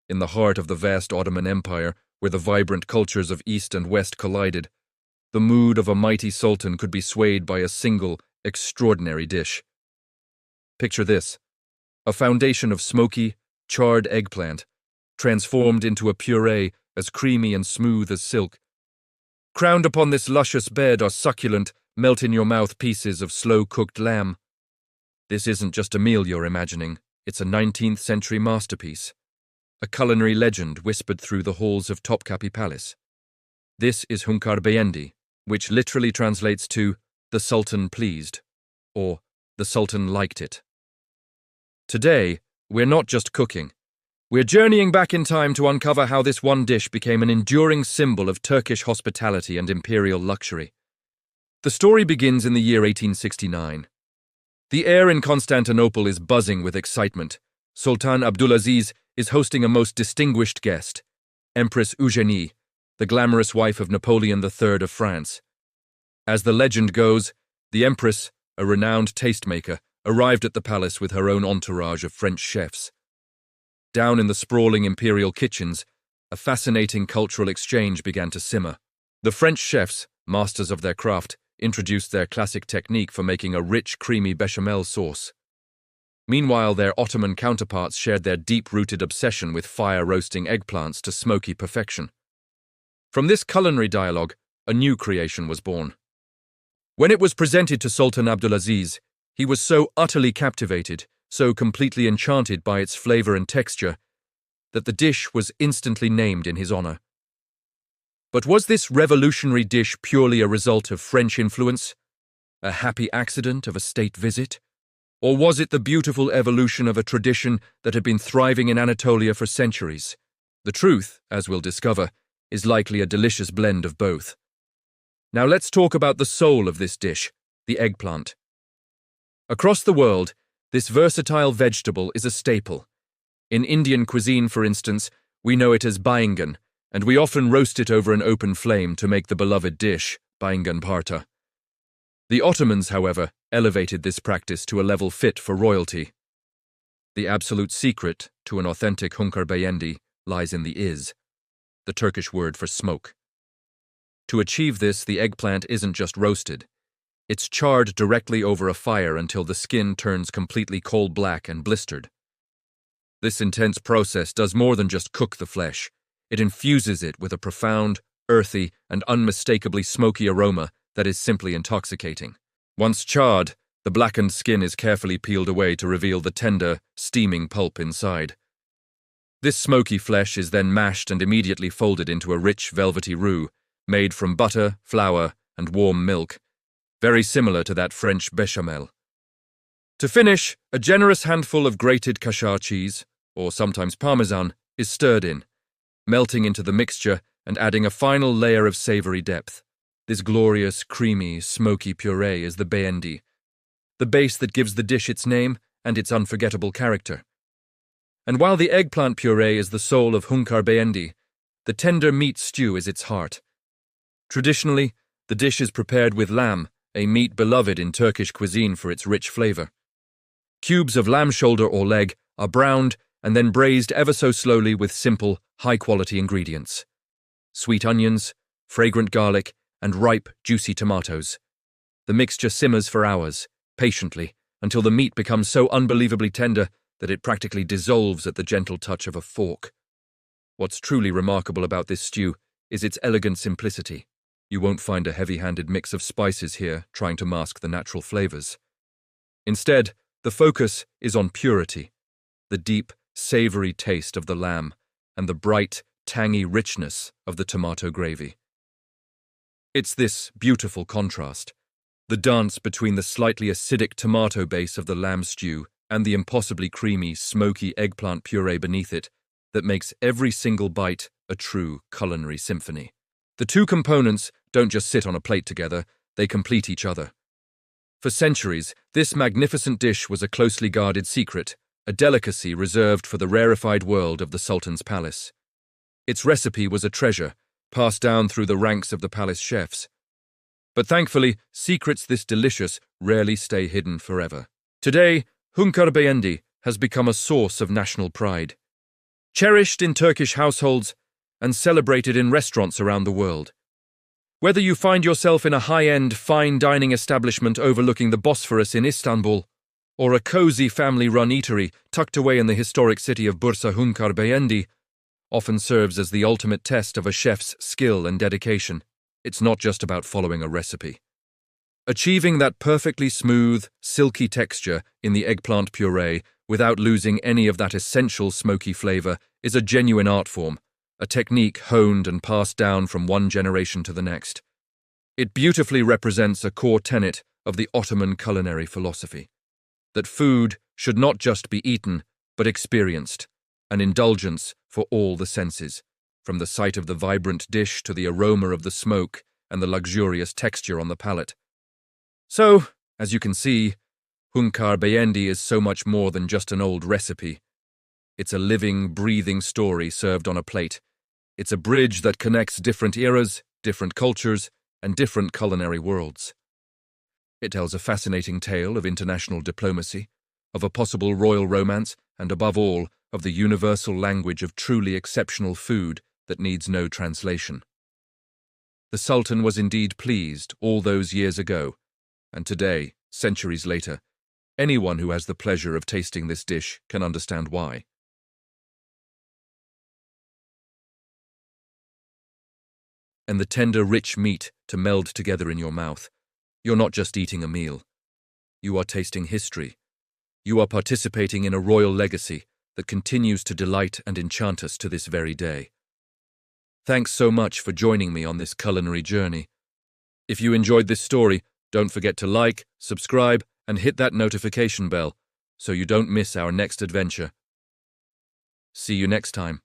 in the heart of the vast Ottoman Empire, where the vibrant cultures of East and West collided. The mood of a mighty sultan could be swayed by a single, extraordinary dish. Picture this: a foundation of smoky, charred eggplant, transformed into a puree as creamy and smooth as silk. Crowned upon this luscious bed are succulent, melt-in-your-mouth pieces of slow-cooked lamb. This isn't just a meal you're imagining, it's a 19th-century masterpiece, a culinary legend whispered through the halls of Topkapi Palace. This is Hünkar Beğendi, which literally translates to "the Sultan Pleased," or "the Sultan liked it." Today, we're not just cooking. We're journeying back in time to uncover how this one dish became an enduring symbol of Turkish hospitality and imperial luxury. The story begins in the year 1869. The air in Constantinople is buzzing with excitement. Sultan Abdülaziz is hosting a most distinguished guest, Empress Eugénie, the glamorous wife of Napoleon III of France. As the legend goes, the Empress, a renowned tastemaker, arrived at the palace with her own entourage of French chefs. Down in the sprawling imperial kitchens, a fascinating cultural exchange began to simmer. The French chefs, masters of their craft, introduced their classic technique for making a rich, creamy bechamel sauce. Meanwhile, their Ottoman counterparts shared their deep-rooted obsession with fire-roasting eggplants to smoky perfection. From this culinary dialogue, a new creation was born. When it was presented to Sultan Abdülaziz, he was so utterly captivated, so completely enchanted by its flavor and texture, that the dish was instantly named in his honor. But was this revolutionary dish purely a result of French influence, a happy accident of a state visit? Or was it the beautiful evolution of a tradition that had been thriving in Anatolia for centuries? The truth, as we'll discover, is likely a delicious blend of both. Now let's talk about the soul of this dish, the eggplant. Across the world, this versatile vegetable is a staple. In Indian cuisine, for instance, we know it as baingan, and we often roast it over an open flame to make the beloved dish, baingan bharta. The Ottomans, however, elevated this practice to a level fit for royalty. The absolute secret to an authentic Hünkar Beğendi lies in the iz, the Turkish word for smoke. To achieve this, the eggplant isn't just roasted. It's charred directly over a fire until the skin turns completely coal-black and blistered. This intense process does more than just cook the flesh. It infuses it with a profound, earthy, and unmistakably smoky aroma that is simply intoxicating. Once charred, the blackened skin is carefully peeled away to reveal the tender, steaming pulp inside. This smoky flesh is then mashed and immediately folded into a rich, velvety roux, made from butter, flour, and warm milk, very similar to that French Béchamel. To finish, a generous handful of grated Kaşar cheese, or sometimes Parmesan, is stirred in, melting into the mixture and adding a final layer of savory depth. This glorious, creamy, smoky puree is the beğendi, the base that gives the dish its name and its unforgettable character. And while the eggplant puree is the soul of Hünkar Beğendi, the tender meat stew is its heart. Traditionally, the dish is prepared with lamb, a meat beloved in Turkish cuisine for its rich flavor. Cubes of lamb shoulder or leg are browned and then braised ever so slowly with simple, high-quality ingredients: sweet onions, fragrant garlic, and ripe, juicy tomatoes. The mixture simmers for hours, patiently, until the meat becomes so unbelievably tender that it practically dissolves at the gentle touch of a fork. What's truly remarkable about this stew is its elegant simplicity. You won't find a heavy-handed mix of spices here trying to mask the natural flavors. Instead, the focus is on purity, the deep, savory taste of the lamb, and the bright, tangy richness of the tomato gravy. It's this beautiful contrast, the dance between the slightly acidic tomato base of the lamb stew and the impossibly creamy, smoky eggplant puree beneath it, that makes every single bite a true culinary symphony. The two components don't just sit on a plate together, they complete each other. For centuries, this magnificent dish was a closely guarded secret, a delicacy reserved for the rarefied world of the Sultan's palace. Its recipe was a treasure, passed down through the ranks of the palace chefs. But thankfully, secrets this delicious rarely stay hidden forever. Today, Hünkar Beğendi has become a source of national pride. cherished in Turkish households and celebrated in restaurants around the world. Whether you find yourself in a high-end, fine dining establishment overlooking the Bosphorus in Istanbul, or a cozy family-run eatery tucked away in the historic city of Bursa, Hünkar Beğendi often serves as the ultimate test of a chef's skill and dedication. It's not just about following a recipe. Achieving that perfectly smooth, silky texture in the eggplant puree without losing any of that essential smoky flavor is a genuine art form, a technique honed and passed down from one generation to the next. It beautifully represents a core tenet of the Ottoman culinary philosophy, that food should not just be eaten, but experienced, an indulgence for all the senses, from the sight of the vibrant dish to the aroma of the smoke and the luxurious texture on the palate. So, as you can see, Hünkar Beğendi is so much more than just an old recipe. It's a living, breathing story served on a plate. It's a bridge that connects different eras, different cultures, and different culinary worlds. It tells a fascinating tale of international diplomacy, of a possible royal romance, and above all, of the universal language of truly exceptional food that needs no translation. The Sultan was indeed pleased all those years ago, and today, centuries later, anyone who has the pleasure of tasting this dish can understand why. And the tender, rich meat to meld together in your mouth. You're not just eating a meal. You are tasting history. You are participating in a royal legacy that continues to delight and enchant us to this very day. Thanks so much for joining me on this culinary journey. If you enjoyed this story, don't forget to like, subscribe, and hit that notification bell so you don't miss our next adventure. See you next time.